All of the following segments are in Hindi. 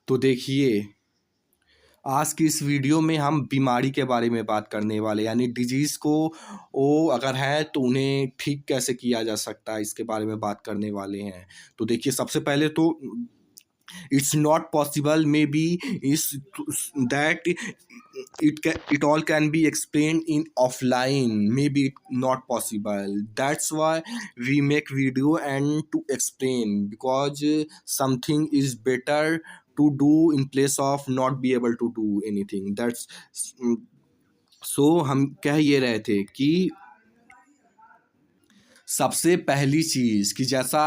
तो देखिए, आज की इस वीडियो में हम बीमारी के बारे में बात करने वाले, यानी डिजीज़ को वो अगर है तो उन्हें ठीक कैसे किया जा सकता है, इसके बारे में बात करने वाले हैं। तो देखिए, सबसे पहले तो it's not possible may be इस that it all can be explained in offline, maybe not possible. That's why we make video and to explain, because something is better to do in place of not be able to do anything. That's so हम कह ये रहे थे कि सबसे पहली चीज़ कि जैसा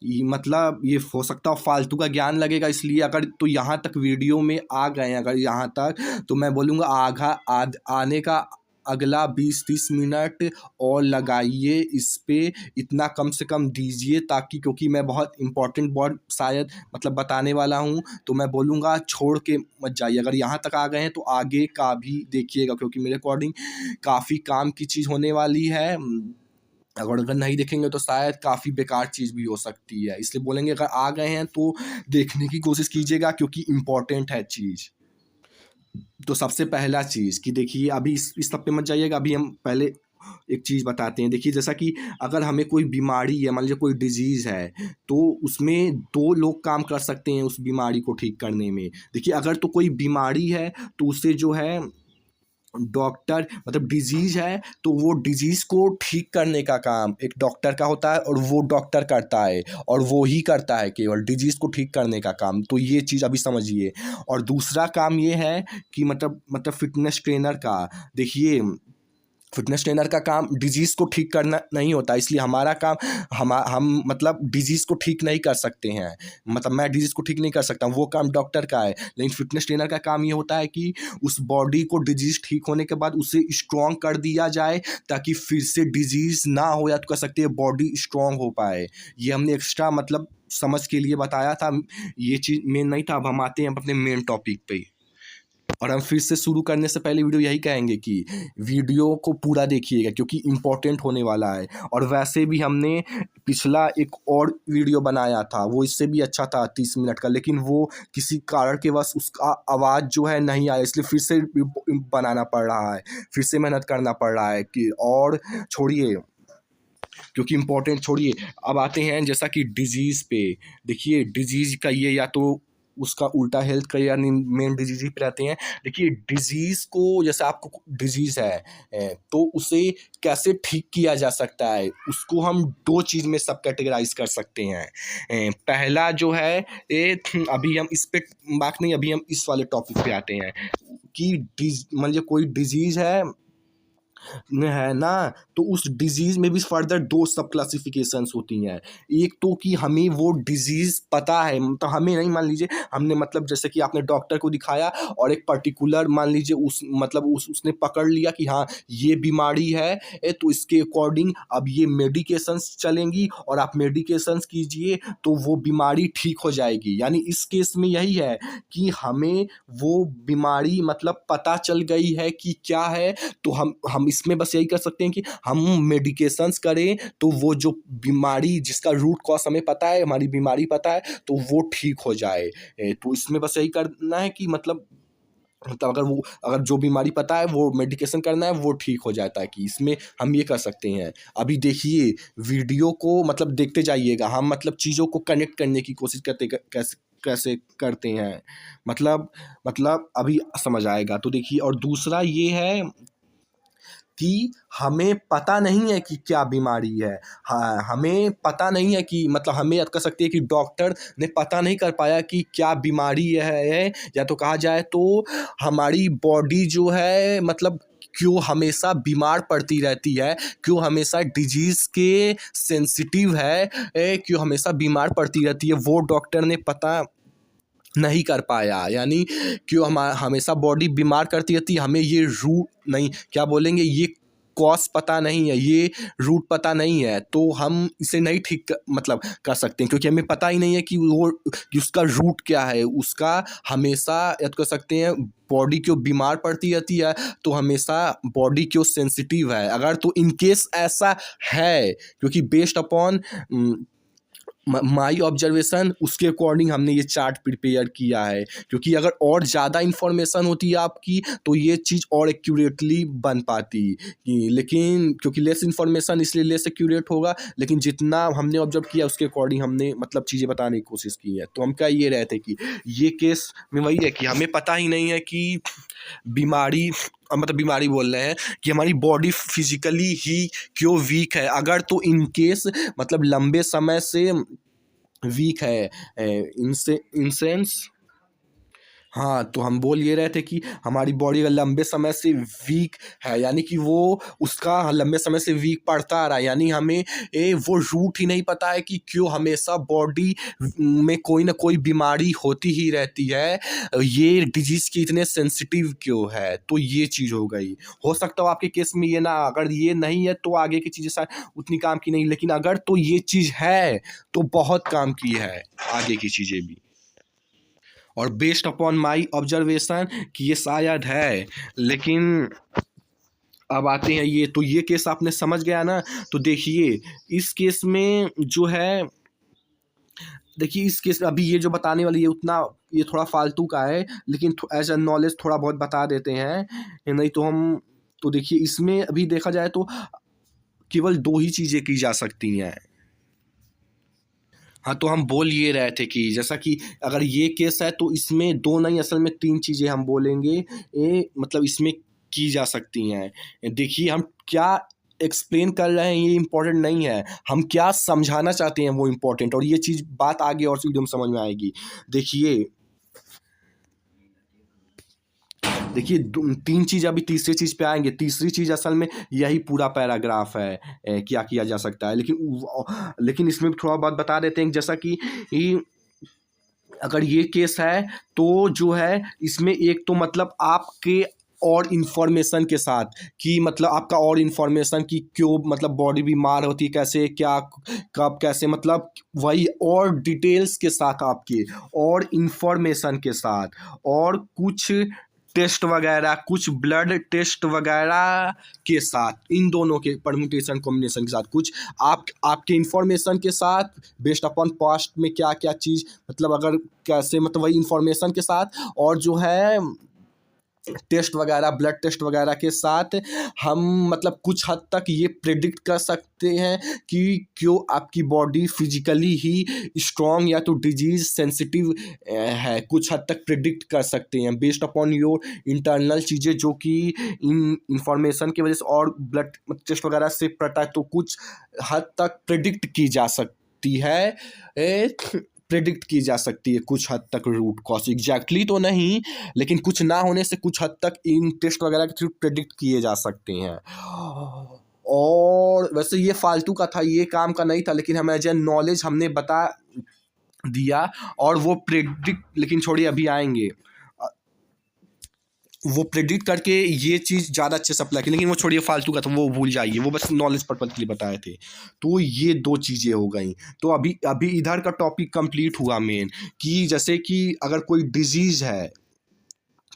मतलब ये हो सकता है फालतू का ज्ञान लगेगा, इसलिए अगर तो यहाँ तक वीडियो में आ गए हैं अगर यहाँ तक, तो मैं बोलूँगा आने का अगला 20-30 मिनट और लगाइए इस पे, इतना कम से कम दीजिए, ताकि क्योंकि मैं बहुत इंपॉर्टेंट बहुत शायद मतलब बताने वाला हूँ, तो मैं बोलूँगा छोड़ के मत जाइए। अगर यहाँ तक आ गए हैं तो आगे का भी देखिएगा, क्योंकि मेरे अकॉर्डिंग काफ़ी काम की चीज़ होने वाली है। अगर नहीं देखेंगे तो शायद काफ़ी बेकार चीज़ भी हो सकती है, इसलिए बोलेंगे अगर आ गए हैं तो देखने की कोशिश कीजिएगा, क्योंकि इम्पोर्टेंट है चीज़। तो सबसे पहला चीज़ कि देखिए, अभी इस सब पे मत जाइएगा, अभी हम पहले एक चीज़ बताते हैं। देखिए, जैसा कि अगर हमें कोई बीमारी है, मान लीजिए कोई डिजीज़ है, तो उसमें 2 लोग काम कर सकते हैं उस बीमारी को ठीक करने में। देखिए, अगर तो कोई बीमारी है तो उसे जो है डॉक्टर मतलब डिजीज़ है तो वो डिजीज़ को ठीक करने का काम एक डॉक्टर का होता है, और वो डॉक्टर करता है, और वो ही करता है केवल डिजीज़ को ठीक करने का काम। तो ये चीज़ अभी समझिए। और दूसरा काम ये है कि मतलब फ़िटनेस ट्रेनर का, देखिए फ़िटनेस ट्रेनर का काम डिजीज़ को ठीक करना नहीं होता, इसलिए हमारा काम हम मतलब डिजीज़ को ठीक नहीं कर सकते हैं। मतलब मैं डिजीज़ को ठीक नहीं कर सकता, वो काम डॉक्टर का है। लेकिन फ़िटनेस ट्रेनर का काम ये होता है कि उस बॉडी को डिजीज़ ठीक होने के बाद उसे स्ट्रॉन्ग कर दिया जाए, ताकि फिर से डिजीज़ ना हो, या तो कह सकते हैं बॉडी स्ट्रॉन्ग हो पाए। ये हमने एक्स्ट्रा मतलब समझ के लिए बताया था, ये चीज़ मेन नहीं था। अब हम आते हैं अपने मेन टॉपिक पे। और हम फिर से शुरू करने से पहले वीडियो यही कहेंगे कि वीडियो को पूरा देखिएगा, क्योंकि इम्पोर्टेंट होने वाला है। और वैसे भी हमने पिछला एक और वीडियो बनाया था, वो इससे भी अच्छा था 30 मिनट का, लेकिन वो किसी कारण के वश उसका आवाज़ जो है नहीं आया, इसलिए फिर से बनाना पड़ रहा है, फिर से मेहनत करना पड़ रहा है कि और छोड़िए, क्योंकि इम्पोर्टेंट छोड़िए। अब आते हैं जैसा कि डिजीज़ पे। देखिए, डिजीज़ का ये या तो उसका उल्टा हेल्थ का, यानी मेन डिजीज़ ही पे रहते हैं। देखिए, डिजीज़ को जैसे आपको डिजीज़ है तो उसे कैसे ठीक किया जा सकता है, उसको हम 2 चीज़ में सब कैटेगराइज़ कर सकते हैं। पहला जो है अभी हम इस पे बात नहीं, अभी हम इस वाले टॉपिक पे आते हैं कि मान लीजिए कोई डिजीज़ है ना, तो उस डिजीज़ में भी फर्दर 2 सब क्लासिफिकेशंस होती हैं। एक तो कि हमें वो डिजीज़ पता है, तो हमें नहीं, मान लीजिए हमने मतलब जैसे कि आपने डॉक्टर को दिखाया और एक पर्टिकुलर मान लीजिए उसने पकड़ लिया कि हाँ, ये बीमारी है, तो इसके अकॉर्डिंग अब ये मेडिकेशंस चलेंगी और आप मेडिकेशंस कीजिए तो वो बीमारी ठीक हो जाएगी। यानी इस केस में यही है कि हमें वो बीमारी मतलब पता चल गई है कि क्या है, तो हम इसमें बस यही कर सकते हैं कि हम मेडिकेशंस करें, तो वो जो बीमारी जिसका रूट कॉज हमें पता है, हमारी बीमारी पता है, तो वो ठीक हो जाए। तो इसमें बस यही करना है कि मतलब अगर जो बीमारी पता है वो मेडिकेशन करना है, वो ठीक हो जाता है, कि इसमें हम ये कर सकते हैं। अभी देखिए, वीडियो को मतलब देखते जाइएगा, हम मतलब चीज़ों को कनेक्ट करने की कोशिश करते कैसे कैसे करते हैं, मतलब अभी समझ आएगा। तो देखिए, और दूसरा ये है कि हमें पता नहीं है कि क्या बीमारी है। हाँ, हमें पता नहीं है कि मतलब हमें कह सकते हैं कि डॉक्टर ने पता नहीं कर पाया कि क्या बीमारी है, या तो कहा जाए तो हमारी बॉडी जो है मतलब क्यों हमेशा बीमार पड़ती रहती है, क्यों हमेशा डिजीज़ के सेंसिटिव है, क्यों हमेशा बीमार पड़ती रहती है, वो डॉक्टर ने पता नहीं कर पाया। यानी क्यों हमेशा बॉडी बीमार करती रहती है, हमें ये रूट नहीं, क्या बोलेंगे, ये कॉज पता नहीं है, ये रूट पता नहीं है, तो हम इसे नहीं ठीक मतलब कर सकते हैं, क्योंकि हमें पता ही नहीं है कि उसका रूट क्या है। उसका हमेशा या तो कह सकते हैं बॉडी क्यों बीमार पड़ती रहती है, तो हमेशा बॉडी क्यों सेंसिटिव है। अगर तो इन केस ऐसा है, क्योंकि बेस्ड अपॉन माई ऑब्जर्वेशन उसके अकॉर्डिंग हमने ये चार्ट प्रिपेयर किया है, क्योंकि अगर और ज़्यादा इन्फॉर्मेशन होती है आपकी तो ये चीज़ और एक्यूरेटली बन पाती लेकिन क्योंकि लेस इन्फॉर्मेशन इसलिए लेस एक्यूरेट होगा, लेकिन जितना हमने ऑब्जर्व किया उसके अकॉर्डिंग हमने मतलब चीज़ें बताने की कोशिश की है। तो हम क्या ये रहे थे कि ये केस में वही है कि हमें पता ही नहीं है कि बीमारी मतलब बीमारी बोल रहे हैं कि हमारी बॉडी फिजिकली ही क्यों वीक है। अगर तो इन केस मतलब लंबे समय से वीक है इनसे इंसेंस हाँ, तो हम बोल ये रहे थे कि हमारी बॉडी अगर लंबे समय से वीक है, यानी कि वो उसका लंबे समय से वीक पड़ता आ रहा है, यानी हमें वो रूट ही नहीं पता है कि क्यों हमेशा बॉडी में कोई ना कोई बीमारी होती ही रहती है, ये डिजीज़ की इतने सेंसिटिव क्यों है। तो ये चीज़ हो गई। हो सकता हो आपके केस में ये ना, अगर ये नहीं है तो आगे की चीज़ें शायद उतनी काम की नहीं, लेकिन अगर तो ये चीज़ है तो बहुत काम की है आगे की चीज़ें भी। और बेस्ड अपॉन माई ऑब्जर्वेशन कि ये शायद है, लेकिन अब आते हैं ये, तो ये केस आपने समझ गया ना। तो देखिए इस केस में जो है, देखिए इस केस में अभी ये जो बताने वाली ये उतना ये थोड़ा फालतू का है, लेकिन एज अ नॉलेज थोड़ा बहुत बता देते हैं, नहीं तो हम तो देखिए इसमें अभी देखा जाए तो केवल दो ही चीज़ें की जा सकती हैं। हाँ, तो हम बोल ये रहे थे कि जैसा कि अगर ये केस है तो इसमें दो नहीं असल में तीन चीज़ें हम बोलेंगे मतलब इसमें की जा सकती हैं। देखिए हम क्या एक्सप्लेन कर रहे हैं ये इम्पोर्टेंट नहीं है, हम क्या समझाना चाहते हैं वो इम्पोर्टेंट, और ये चीज़ बात आगे और वीडियो में समझ में आएगी। देखिए देखिए तीन चीज़, अभी तीसरी चीज़ पे आएंगे। तीसरी चीज़ असल में यही पूरा पैराग्राफ है, क्या किया जा सकता है, लेकिन इसमें भी थोड़ा बहुत बता देते हैं जैसा कि अगर ये केस है तो जो है इसमें एक तो मतलब आपके और इन्फॉर्मेशन के साथ कि मतलब आपका और इन्फॉर्मेशन कि क्यों मतलब बॉडी बीमार होती है, कैसे क्या कब कैसे, मतलब वही और डिटेल्स के साथ आपके और इन्फॉर्मेशन के साथ और कुछ टेस्ट वगैरह, कुछ ब्लड टेस्ट वगैरह के साथ, इन दोनों के परम्यूटेशन कॉम्बिनेशन के साथ, कुछ आपके इन्फॉर्मेशन के साथ बेस्ड अपॉन पास्ट में क्या क्या चीज़ मतलब अगर कैसे मतलब वही इन्फॉर्मेशन के साथ और जो है टेस्ट वगैरह ब्लड टेस्ट वगैरह के साथ हम मतलब कुछ हद तक ये प्रेडिक्ट कर सकते हैं कि क्यों आपकी बॉडी फिजिकली ही स्ट्रॉन्ग या तो डिजीज़ सेंसिटिव है, कुछ हद तक प्रेडिक्ट कर सकते हैं बेस्ड अपॉन योर इंटरनल चीज़ें जो कि इन इंफॉर्मेशन की वजह से और ब्लड टेस्ट वगैरह से पता है, तो कुछ हद तक प्रेडिक्ट की जा सकती है प्रेडिक्ट की जा सकती है कुछ हद तक रूट कॉज एग्जैक्टली तो नहीं, लेकिन कुछ ना होने से कुछ हद तक इन टेस्ट वगैरह के थ्रू प्रेडिक्ट किए जा सकते हैं। और वैसे ये फालतू का था, ये काम का नहीं था, लेकिन हमें एज ए नॉलेज हमने बता दिया। और वो प्रेडिक्ट, लेकिन छोड़िए अभी आएंगे, वो प्रेडिक्ट करके ये चीज़ ज़्यादा अच्छे से अप्लाई की, लेकिन वो छोड़िए फालतू का, तो वो भूल जाइए, वो बस नॉलेज पर्पज के लिए बताए थे। तो ये दो चीज़ें हो गई। तो अभी अभी इधर का टॉपिक कंप्लीट हुआ मेन, कि जैसे कि अगर कोई डिजीज़ है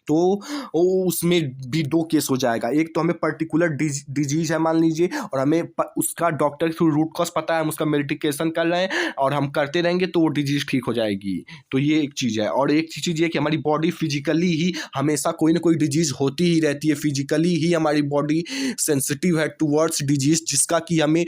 तो उसमें भी दो केस हो जाएगा। एक तो हमें पर्टिकुलर डिजीज़ है मान लीजिए, और हमें उसका डॉक्टर के थ्रू रूट कॉज पता है, हम उसका मेडिकेशन कर रहे हैं और हम करते रहेंगे तो वो डिजीज़ ठीक हो जाएगी। तो ये एक चीज़ है। और एक चीज़ ये कि हमारी बॉडी फिजिकली ही हमेशा कोई ना कोई डिजीज़ होती ही रहती है, फिजिकली ही हमारी बॉडी सेंसिटिव है टूवर्ड्स डिजीज़, जिसका कि हमें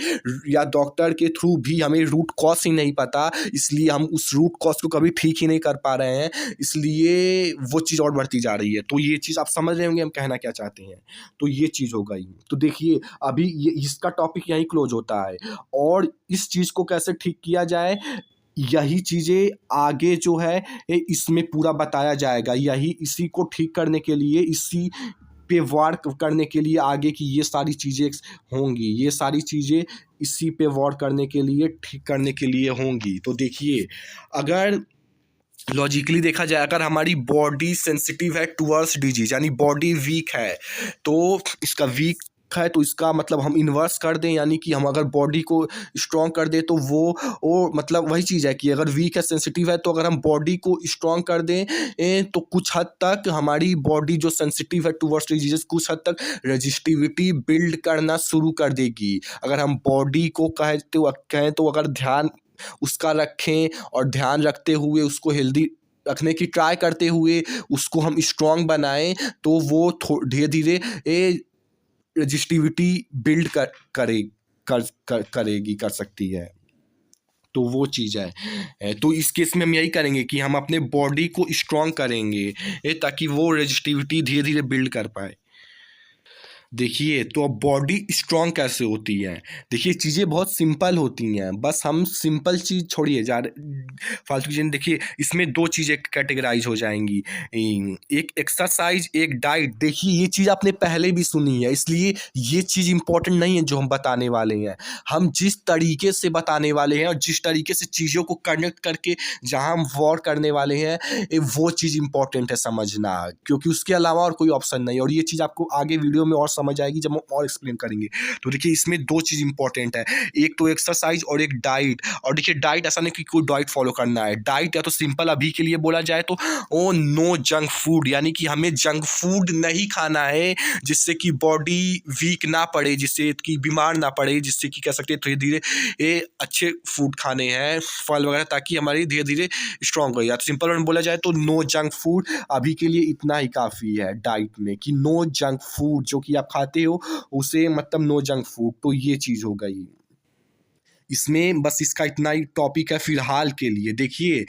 या डॉक्टर के थ्रू भी हमें रूट कॉज ही नहीं पता, इसलिए हम उस रूट कॉज को कभी ठीक ही नहीं कर पा रहे हैं, इसलिए वो चीज़ और बढ़ती जा रही है। तो ये चीज़ आप समझ रहे होंगे हम कहना क्या चाहते हैं। तो ये चीज़ हो गई। तो देखिए अभी ये इसका टॉपिक यहीं क्लोज होता है, और इस चीज़ को कैसे ठीक किया जाए यही चीज़ें आगे जो है इसमें पूरा बताया जाएगा। यही इसी को ठीक करने के लिए, इसी पे वर्क करने के लिए आगे की ये सारी चीज़ें होंगी, ये सारी चीज़ें इसी पे वर्क करने के लिए, ठीक करने के लिए होंगी। तो देखिए अगर लॉजिकली देखा जाए, अगर हमारी बॉडी सेंसिटिव है टूवर्ड्स डिजीज, यानी बॉडी वीक है, तो इसका वीक है तो इसका मतलब हम इन्वर्स कर दें, यानी कि हम अगर बॉडी को स्ट्रॉन्ग कर दें तो वो मतलब वही चीज़ है कि अगर वीक है सेंसिटिव है, तो अगर हम बॉडी को स्ट्रॉन्ग कर दें तो कुछ हद तक हमारी बॉडी जो सेंसिटिव है टूवर्ड्स डिजीजेस कुछ हद तक रेजिस्टिविटी बिल्ड करना शुरू कर देगी। अगर हम बॉडी को कहें तो अगर ध्यान उसका रखें और ध्यान रखते हुए उसको हेल्दी रखने की ट्राई करते हुए उसको हम स्ट्रॉन्ग बनाएं, तो वो धीरे धीरे रजिस्टिविटी बिल्ड करेगी, कर सकती है। तो वो चीज़ है। तो इस केस में हम यही करेंगे कि हम अपने बॉडी को स्ट्रॉन्ग करेंगे, ताकि वो रजिस्टिविटी धीरे धीरे बिल्ड कर पाए। देखिए, तो अब बॉडी स्ट्रॉन्ग कैसे होती है? देखिए, चीज़ें बहुत सिंपल होती हैं, बस हम सिंपल चीज़ छोड़िए, फालतू चीज़ें। देखिए, इसमें 2 चीज़ें कैटेगराइज़ हो जाएँगी, एक एक्सरसाइज़, एक डाइट। देखिए, ये चीज़ आपने पहले भी सुनी है, इसलिए ये चीज़ इम्पोर्टेंट नहीं है जो हम बताने वाले हैं। हम जिस तरीके से बताने वाले हैं और जिस तरीके से चीज़ों को कनेक्ट करके जहाँ हम वॉर करने वाले हैं, वो चीज़ इम्पोर्टेंट है समझना, क्योंकि उसके अलावा और कोई ऑप्शन नहीं है। और ये चीज़ आपको आगे वीडियो में और समझ आएगी जब हम और एक्सप्लेन करेंगे। तो देखिए, इसमें 2 चीज़ इंपॉर्टेंट है, एक तो एक्सरसाइज और एक डाइट। और देखिए, डाइट ऐसा नहीं कि कोई डाइट फॉलो करना है। डाइट या तो सिंपल अभी के लिए बोला जाए तो ओ नो जंक फूड, यानी कि हमें जंक फूड नहीं खाना है, जिससे कि बॉडी वीक ना पड़े, जिससे कि बीमार ना पड़े, जिससे कि कह सकते हैं धीरे धीरे ये अच्छे फूड खाने हैं, फल वगैरह, ताकि हमारी धीरे धीरे स्ट्रॉन्ग हो। या तो सिंपल में बोला जाए तो नो जंक फूड। अभी के लिए इतना ही काफ़ी है डाइट में, कि नो जंक फूड, जो कि आप खाते हो उसे मतलब नो जंक फूड। तो ये चीज़ हो गई इसमें, बस इसका इतना ही टॉपिक है फिलहाल के लिए। देखिए,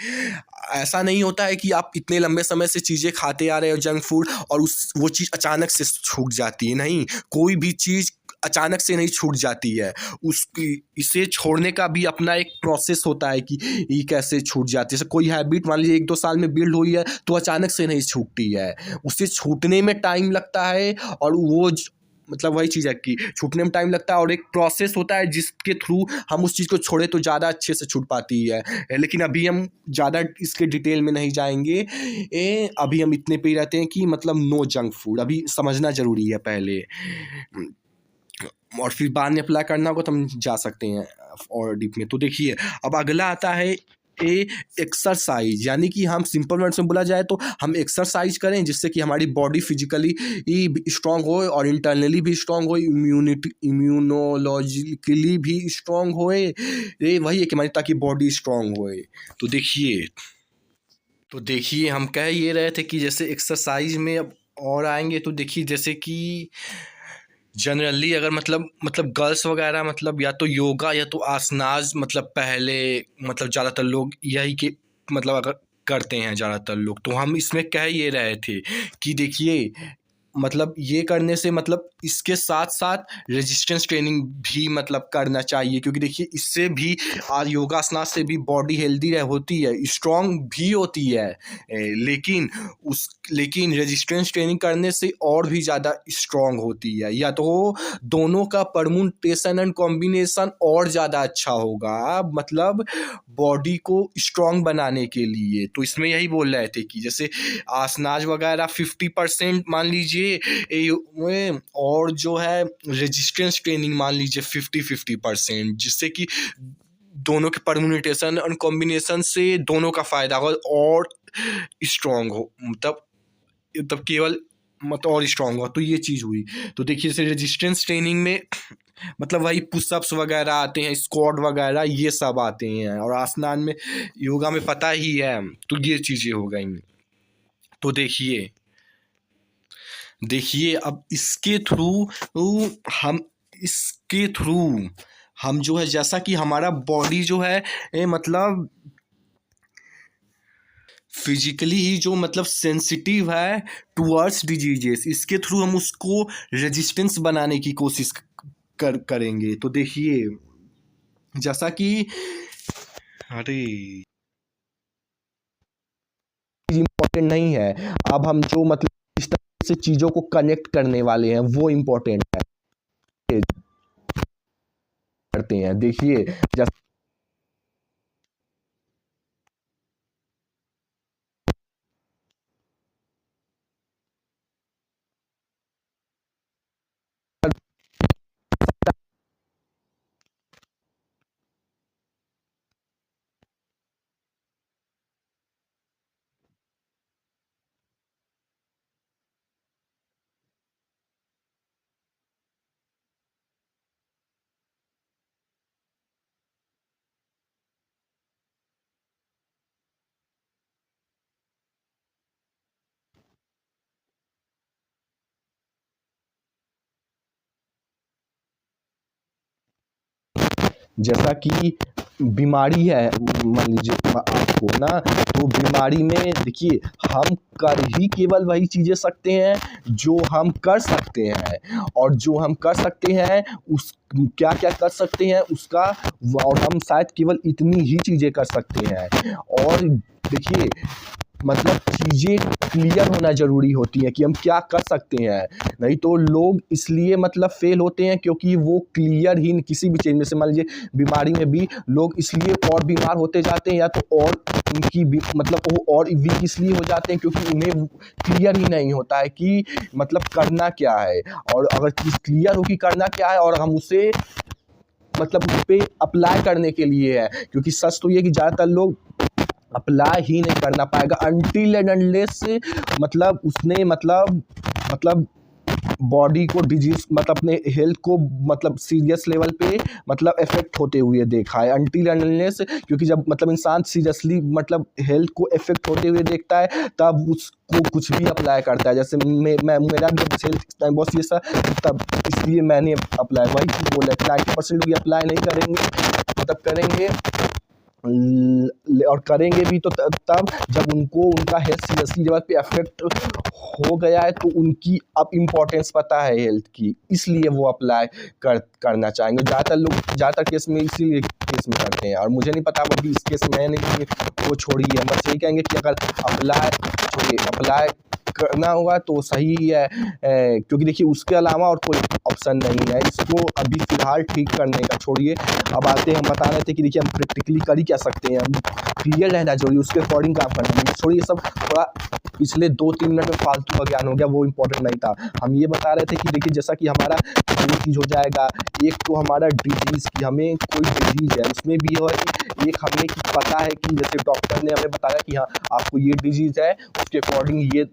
ऐसा नहीं होता है कि आप इतने लंबे समय से चीज़ें खाते आ रहे हो जंक फूड और वो चीज़ अचानक से छूट जाती है। नहीं, कोई भी चीज़ अचानक से नहीं छूट जाती है। उसकी इसे छोड़ने का भी अपना एक प्रोसेस होता है कि ये कैसे छूट जाती है। जैसे कोई हैबिट मान लीजिए 1-2 साल में बिल्ड हुई है, तो अचानक से नहीं छूटती है। उसे छूटने में टाइम लगता है, और वो मतलब वही चीज़ है कि छूटने में टाइम लगता है, और एक प्रोसेस होता है जिसके थ्रू हम उस चीज़ को छोड़े तो ज़्यादा अच्छे से छूट पाती है। लेकिन अभी हम ज़्यादा इसके डिटेल में नहीं जाएंगे। अभी हम इतने पे ही रहते हैं कि मतलब नो जंक फूड अभी समझना ज़रूरी है पहले, और फिर बाद में अप्लाई करना होगा तो हम जा सकते हैं और डीप में। तो देखिए, अब अगला आता है एक्सरसाइज, यानी कि हम सिंपल वर्ड्स में बोला जाए तो हम एक्सरसाइज करें, जिससे कि हमारी बॉडी फिजिकली स्ट्रांग हो और इंटरनली भी स्ट्रांग हो, इम्यूनोलॉजिकली भी स्ट्रांग होए। ये वही है कि हमारी, ताकि बॉडी स्ट्रांग होए। तो देखिए, हम कह ये रहे थे कि जैसे एक्सरसाइज में अब और आएंगे, तो देखिए, जैसे कि जनरली अगर मतलब गर्ल्स वगैरह मतलब या तो योगा या तो आसनाज, मतलब पहले मतलब ज़्यादातर लोग यही के मतलब अगर करते हैं ज़्यादातर लोग, तो हम इसमें कह ये रहे थे कि देखिए, मतलब ये करने से मतलब इसके साथ साथ रेजिस्टेंस ट्रेनिंग भी मतलब करना चाहिए, क्योंकि देखिए, इससे भी योगासना से भी बॉडी हेल्दी होती है, स्ट्रांग भी होती है। लेकिन रेजिस्टेंस ट्रेनिंग करने से और भी ज़्यादा स्ट्रांग होती है, या तो दोनों का परमुटेशन एंड कॉम्बिनेशन और ज़्यादा अच्छा होगा, मतलब बॉडी को स्ट्रांग बनाने के लिए। तो इसमें यही बोल रहे थे कि जैसे आसनाज वगैरह 50% मान लीजिए, और जो है रेजिस्टेंस ट्रेनिंग मान लीजिए 50-50%, जिससे कि दोनों के परम्यूटेशन और कॉम्बिनेशन से दोनों का फायदा हो और स्ट्रांग हो, मतलब केवल मतलब और स्ट्रांग हो। तो ये चीज़ हुई। तो देखिए, जैसे रेजिस्टेंस ट्रेनिंग में मतलब वही पुशअप्स वगैरह आते हैं, स्क्वाट वगैरह ये सब आते हैं, और आसनान में योगा में पता ही है। तो ये चीज़ें हो गई। तो देखिए, अब हम इसके थ्रू हम जो है, जैसा कि हमारा बॉडी जो है मतलब फिजिकली ही जो मतलब सेंसिटिव है टुवर्ड्स डिजीजेस, इसके थ्रू हम उसको रेजिस्टेंस बनाने की कोशिश करेंगे। तो देखिए, जैसा कि अरे इम्पोर्टेंट नहीं है, अब हम जो मतलब इस तरह से चीज़ों को कनेक्ट करने वाले हैं वो इम्पोर्टेंट है, करते हैं। देखिए, जैसे जैसा कि बीमारी है, मान लीजिए आपको ना, तो बीमारी में देखिए हम कर ही केवल वही चीज़ें सकते हैं जो हम कर सकते हैं, और जो हम कर सकते हैं उस क्या क्या कर सकते हैं उसका, और हम शायद केवल इतनी ही चीज़ें कर सकते हैं। और देखिए मतलब चीज़ें क्लियर होना ज़रूरी होती है कि हम क्या कर सकते हैं, नहीं तो लोग इसलिए मतलब फेल होते हैं क्योंकि वो क्लियर ही किसी भी चीज़ में से, मान लीजिए बीमारी में भी लोग इसलिए और बीमार होते जाते हैं, या तो और उनकी मतलब वो और वीक इसलिए हो जाते हैं क्योंकि उन्हें क्लियर ही नहीं होता है कि मतलब करना क्या है। और अगर चीज़ क्लियर हो कि करना क्या है और हम उसे मतलब उस पर अप्लाई करने के लिए है, क्योंकि सच तो ये कि ज़्यादातर लोग अप्लाई ही नहीं करना पाएगा अनटिल एंड अनलेस मतलब उसने मतलब बॉडी को डिजीज मतलब अपने हेल्थ को मतलब सीरियस लेवल पे मतलब इफेक्ट होते हुए देखा है, अनटिल एंड अनलेस। क्योंकि जब मतलब इंसान सीरियसली मतलब हेल्थ को इफेक्ट होते हुए देखता है तब उसको कुछ भी अप्लाई करता है। जैसे मैं मेरा भी हेल्थ बहुत सीरियस था, तब इसलिए मैंने अप्लाई, वही चीज़ बोला कि 90% भी अप्लाई नहीं करेंगे, मतलब करेंगे और करेंगे भी तो तब जब उनको उनका हेल्थ सीरियसली लेवल पे अफेक्ट हो गया है, तो उनकी अब इम्पोर्टेंस पता है हेल्थ की, इसलिए वो अप्लाई करना चाहेंगे। ज़्यादातर केस में इसीलिए केस में करते हैं, और मुझे नहीं पता अभी इस केस में मैंने वो छोड़ी है। बस यही कहेंगे कि अगर अप्लाई करना होगा तो सही ही है, क्योंकि देखिए उसके अलावा और कोई ऑप्शन नहीं है। इसको अभी फ़िलहाल ठीक करने का छोड़िए। अब आते हैं, हम बता रहे थे कि देखिए हम प्रैक्टिकली कर ही क्या सकते हैं, हम क्लियर रहना जरूरी, उसके अकॉर्डिंग काम करना है। छोड़िए सब, थोड़ा पिछले 2-3 मिनट में फालतू का ज्ञान हो गया, वो इम्पोर्टेंट नहीं था। हम ये बता रहे थे कि देखिए जैसा कि हमारा दो चीज़ हो जाएगा, एक तो हमारा डिजीज़ की हमें कोई डिजीज़ है उसमें भी है, एक हमें कि पता है कि जैसे डॉक्टर ने हमें बताया कि हाँ आपको ये डिजीज़ है, उसके अकॉर्डिंग ये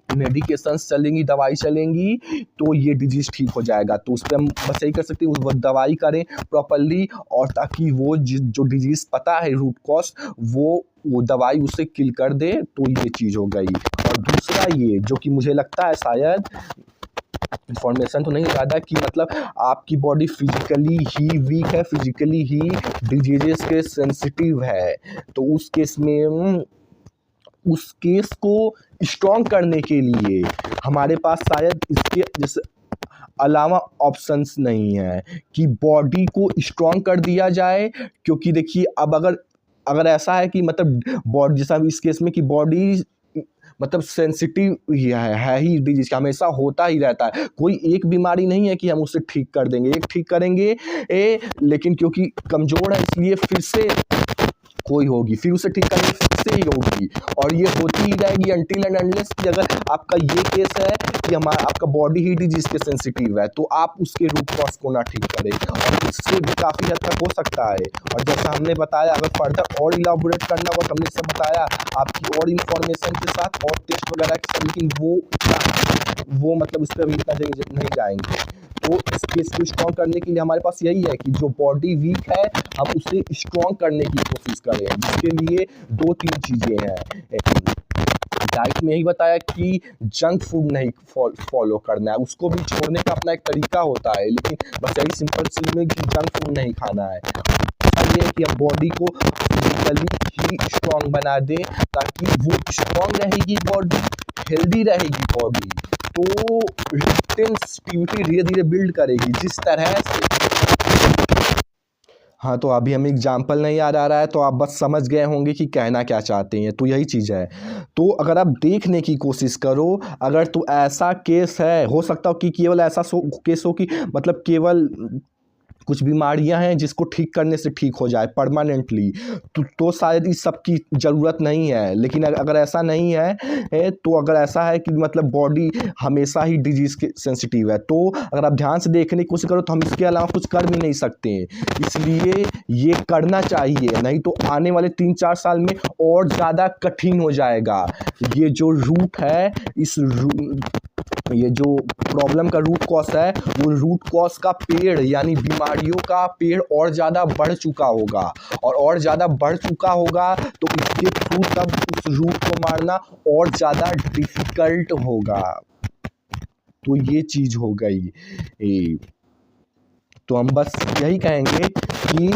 मेडिकेशंस चलेंगी, दवाई चलेंगी, तो ये डिजीज़ ठीक हो जाएगा। तो उस पे हम बस यही कर सकते हैं, उस दवाई करें प्रॉपर्ली, और ताकि वो जो डिजीज़ पता है रूट कॉज़, वो दवाई उसे किल कर दे, तो ये चीज़ हो गई। और दूसरा ये जो कि मुझे लगता है शायद इन्फॉर्मेशन तो नहीं ज़्यादा, कि मतलब आपकी बॉडी फिजिकली ही वीक है, फिजिकली ही डिजीज़ेस के सेंसिटिव है, तो उस केस में उस केस को स्ट्रॉन्ग करने के लिए हमारे पास शायद इसके जैसे अलावा ऑप्शंस नहीं है कि बॉडी को स्ट्रॉन्ग कर दिया जाए। क्योंकि देखिए अब अगर ऐसा है कि मतलब बॉडी, जैसा इस केस में कि बॉडी मतलब सेंसिटिव ही है ही डिजीज का, हमेशा होता ही रहता है। कोई एक बीमारी नहीं है कि हम उसे ठीक कर देंगे, एक ठीक करेंगे लेकिन क्योंकि कमज़ोर है इसलिए फिर से कोई होगी, फिर उसे ठीक करने फिर से ही होगी, और ये होती ही रहेगी अनटिल एंड अनलेस कि अगर आपका ये केस है कि आपका बॉडी ही डिजीज के सेंसिटिव है, तो आप उसके रूट कॉज को ना ठीक करें, और इससे भी काफ़ी हद तक हो सकता है। और जैसा हमने बताया, अगर फर्दर और इलाबोरेट करना होगा तो हमने सब बताया आपकी और इन्फॉर्मेशन के साथ और टेस्ट वगैरह के साथ, लेकिन वो मतलब उस पर अभी इतना नहीं जाएंगे। तो इस केस को स्ट्रॉन्ग करने के लिए हमारे पास यही है कि जो बॉडी वीक है हम उसे स्ट्रॉन्ग करने की कोशिश करें, जिसके लिए 2-3 चीज़ें हैं। डाइट में यही बताया कि जंक फूड नहीं फॉलो करना है, उसको भी छोड़ने का अपना एक तरीका होता है, लेकिन बस यही सिंपल चीज़ में कि जंक फूड नहीं खाना है। ये है कि हम बॉडी को फिजिकली ही स्ट्रॉन्ग बना दें, ताकि वो स्ट्रॉन्ग रहेगी बॉडी, हेल्दी रहेगी बॉडी, तो रेजिस्टेंसिटिविटी धीरे धीरे बिल्ड करेगी जिस तरह से। हाँ, तो अभी हमें एग्जाम्पल नहीं याद आ रहा है, तो आप बस समझ गए होंगे कि कहना क्या चाहते हैं, तो यही चीज़ है। तो अगर आप देखने की कोशिश करो, अगर तो ऐसा केस है, हो सकता हो कि केवल ऐसा केस हो कि मतलब केवल कुछ बीमारियां हैं जिसको ठीक करने से ठीक हो जाए परमानेंटली, तो शायद इस सब की ज़रूरत नहीं है। लेकिन अगर ऐसा नहीं है तो अगर ऐसा है कि मतलब बॉडी हमेशा ही डिजीज़ के सेंसिटिव है, तो अगर आप ध्यान से देखने की कोशिश करो तो हम इसके अलावा कुछ कर भी नहीं सकते, इसलिए ये करना चाहिए, नहीं तो आने वाले 3-4 साल में और ज़्यादा कठिन हो जाएगा। ये जो रूट है, ये जो प्रॉब्लम का रूट कॉज है, वो रूट कॉज का पेड़ यानी बीमारियों का पेड़ और ज़्यादा बढ़ चुका होगा, और ज़्यादा बढ़ चुका होगा तो इसके थ्रू तब उस रूट को मारना और ज़्यादा डिफ़िकल्ट होगा। तो ये चीज़ हो गई। तो हम बस यही कहेंगे कि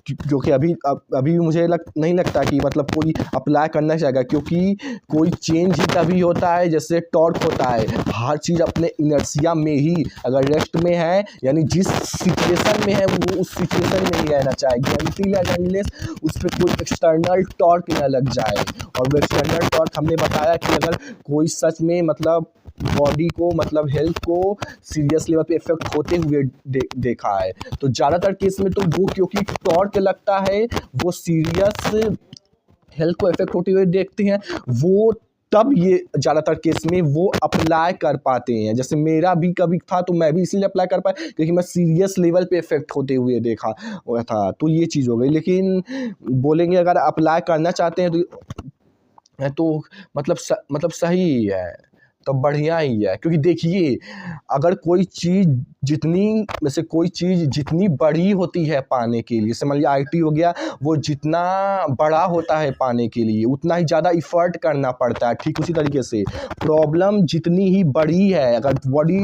क्योंकि अभी मुझे नहीं लगता कि मतलब कोई अप्लाई करना चाहेगा, क्योंकि कोई चेंज ही तभी होता है जैसे टॉर्क होता है। हर चीज़ अपने इनर्शिया में ही अगर रेस्ट में है, यानी जिस सिचुएशन में है वो उस सिचुएशन में ही रहना चाहेगी, अनटिल एंड अनलेस उस पर कोई एक्सटर्नल टॉर्क न लग जाए। और वो एक्सटर्नल टॉर्क हमने बताया कि अगर कोई सच में मतलब बॉडी को मतलब हेल्थ को सीरियस लेवल पे इफेक्ट होते हुए देखा है, तो ज़्यादातर केस में तो वो क्योंकि टॉर्क लगता है वो सीरियस हेल्थ को इफेक्ट होते हुए देखते हैं, वो तब ये ज़्यादातर केस में वो अप्लाई कर पाते हैं। जैसे मेरा भी कभी था तो मैं भी इसीलिए अप्लाई कर पाया क्योंकि मैं सीरियस लेवल पे इफेक्ट होते हुए देखा हुआ था, तो ये चीज़ हो गई। लेकिन बोलेंगे अगर अप्लाई करना चाहते हैं तो मतलब सही ही है, तो बढ़िया ही है। क्योंकि देखिए अगर कोई चीज़ जितनी बड़ी होती है पाने के लिए, जैसे मान लीजिए IT हो गया, वो जितना बड़ा होता है पाने के लिए उतना ही ज़्यादा इफ़र्ट करना पड़ता है। ठीक उसी तरीके से प्रॉब्लम जितनी ही बड़ी है, अगर बॉडी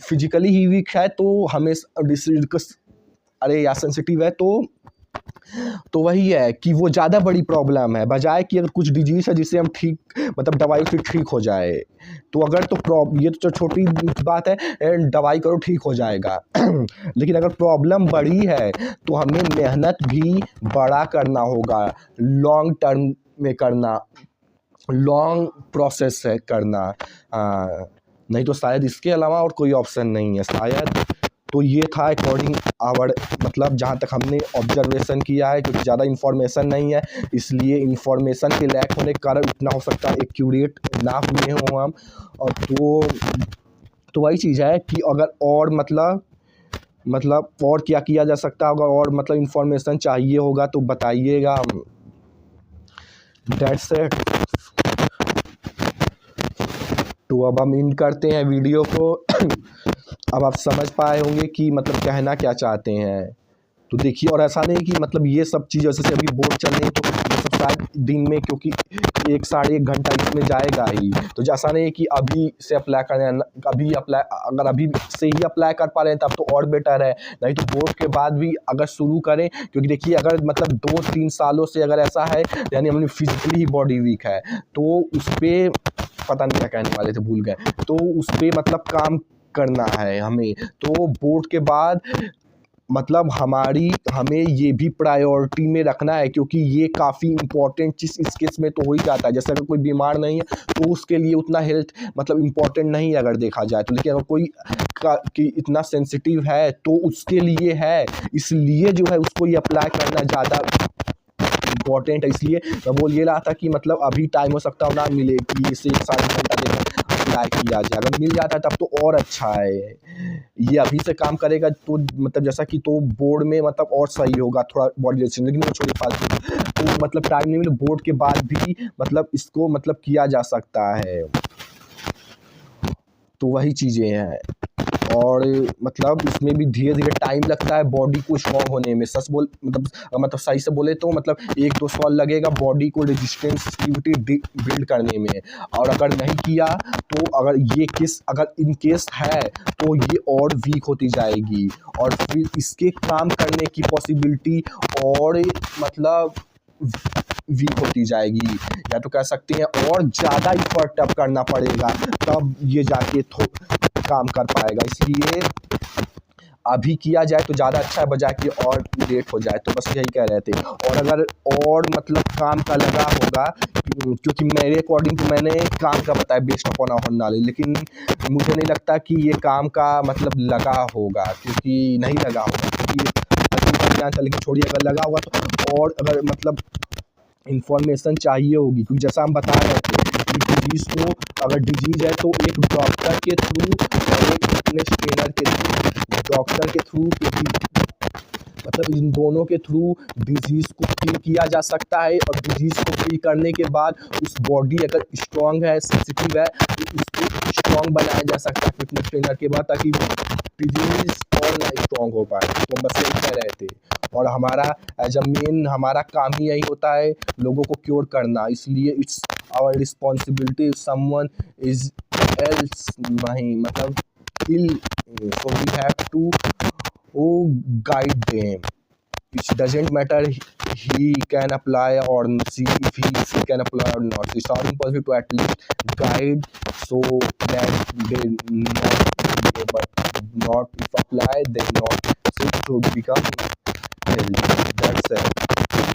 फिजिकली ही वीक है तो हमेशा या सेंसिटिव है तो वही है कि वो ज़्यादा बड़ी प्रॉब्लम है, बजाय कि अगर कुछ डिजीज़ है जिसे हम ठीक मतलब दवाई से ठीक हो जाए। तो अगर ये तो छोटी बात है, दवाई करो ठीक हो जाएगा लेकिन अगर प्रॉब्लम बड़ी है तो हमें मेहनत भी बड़ा करना होगा, लॉन्ग टर्म में करना, लॉन्ग प्रोसेस है करना। नहीं तो शायद इसके अलावा और कोई ऑप्शन नहीं है शायद। तो ये था अकॉर्डिंग आवर मतलब जहाँ तक हमने ऑब्जर्वेशन किया है, क्योंकि ज़्यादा इन्फॉर्मेशन नहीं है इसलिए इन्फॉर्मेशन के लैक होने के कारण इतना हो सकता है एक्यूरेट ना हुए हों हम। और तो वही चीज़ है कि अगर और मतलब और क्या किया जा सकता होगा और मतलब इन्फॉर्मेशन चाहिए होगा तो बताइएगा। That's it. तो अब हम एंड करते हैं वीडियो को अब आप समझ पाए होंगे कि मतलब कहना क्या चाहते हैं। तो देखिए, और ऐसा नहीं कि मतलब ये सब चीज़ जैसे अभी बोर्ड चल रही है तो ये सब शायद दिन में, क्योंकि 1 साढ़े 1 घंटा इसमें जाएगा ही, तो ऐसा नहीं कि अभी से अप्लाई करें, अगर अभी से ही अप्लाई कर पा रहे हैं तब तो और बेटर है, नहीं तो बोर्ड के बाद भी अगर शुरू करें। क्योंकि देखिए अगर मतलब 2-3 सालों से अगर ऐसा है, यानी हमारी फिजिकली ही बॉडी वीक है, तो उस पर पता नहीं क्या कहने वाले थे, भूल गए, तो उस पर मतलब काम करना है हमें। तो बोर्ड के बाद मतलब हमें ये भी प्रायोरिटी में रखना है, क्योंकि ये काफ़ी इम्पोर्टेंट चीज़ इस केस में तो हो ही जाता है। जैसे अगर कोई बीमार नहीं है तो उसके लिए उतना हेल्थ मतलब इम्पोर्टेंट नहीं है अगर देखा जाए तो, लेकिन अगर कोई कि इतना सेंसिटिव है तो उसके लिए है, इसलिए जो है उसको ये अप्लाई करना ज़्यादा इम्पॉर्टेंट है। इसलिए मैं बोल ये रहा था कि मतलब अभी टाइम हो सकता है ना मिले कि इसे 1 साढ़े घंटा देकर अप्लाई किया जाए, अगर मिल जाता है तब तो और अच्छा है। ये अभी से काम करेगा तो मतलब जैसा कि तो बोर्ड में मतलब और सही होगा थोड़ा बॉडी रेजिस्टेंस, लेकिन वो छोटी फालतू तो मतलब टाइम नहीं मिले बोर्ड के बाद भी मतलब इसको मतलब किया जा सकता है। तो वही चीज़ें हैं, और मतलब इसमें भी धीरे-धीरे टाइम लगता है बॉडी को स्ट्रॉन्ग होने में। मतलब सही से बोले तो मतलब 1-2 साल लगेगा बॉडी को रेजिस्टेंसिविटी बिल्ड करने में, और अगर नहीं किया तो अगर इन केस है तो ये और वीक होती जाएगी, और फिर इसके काम करने की पॉसिबिलिटी और मतलब वीक होती जाएगी, या तो कह सकते हैं और ज़्यादा इफर्ट अब करना पड़ेगा तब ये जाके काम कर पाएगा। इसलिए अभी किया जाए तो ज़्यादा अच्छा है, बजाय कि और लेट हो जाए। तो बस यही कह रहे थे। और अगर और मतलब काम का लगा होगा, क्योंकि मेरे अकॉर्डिंग तो मैंने काम का बताया बेस्ड अपॉन आवर नॉलेज, लेकिन मुझे नहीं लगता कि ये काम का मतलब लगा होगा, क्योंकि नहीं लगा होगा, क्योंकि लेकिन छोड़िए अगर लगा होगा तो और अगर मतलब इन्फॉर्मेशन चाहिए होगी, क्योंकि जैसा हम बता रहे थे कि डिजीज़ को अगर डिजीज़ है तो एक डॉक्टर के थ्रू और एक फिटनेस ट्रेनर के थ्रू, डॉक्टर के थ्रू मतलब इन दोनों के थ्रू डिजीज़ को किल किया जा सकता है, और डिजीज़ को किल करने के बाद उस बॉडी अगर स्ट्रॉन्ग है, सेंसिटिव है, तो उसको स्ट्रॉन्ग बनाया जा सकता है फिटनेस ट्रेनर के बाद, ताकि डिजीज़ और ना स्ट्रॉन्ग हो पाए। तो हम बस यही कह रहे थे, और हमारा एज अ मेन हमारा काम ही यही होता है लोगों को क्योर करना, इसलिए it's our responsibility if someone is else नहीं मतलब ill, so we have to guide them. It doesn't matter he can apply or see if he can apply or not. It's all impossible to at least guide so that they not, but not if apply they not, so it would become healthy. That's it.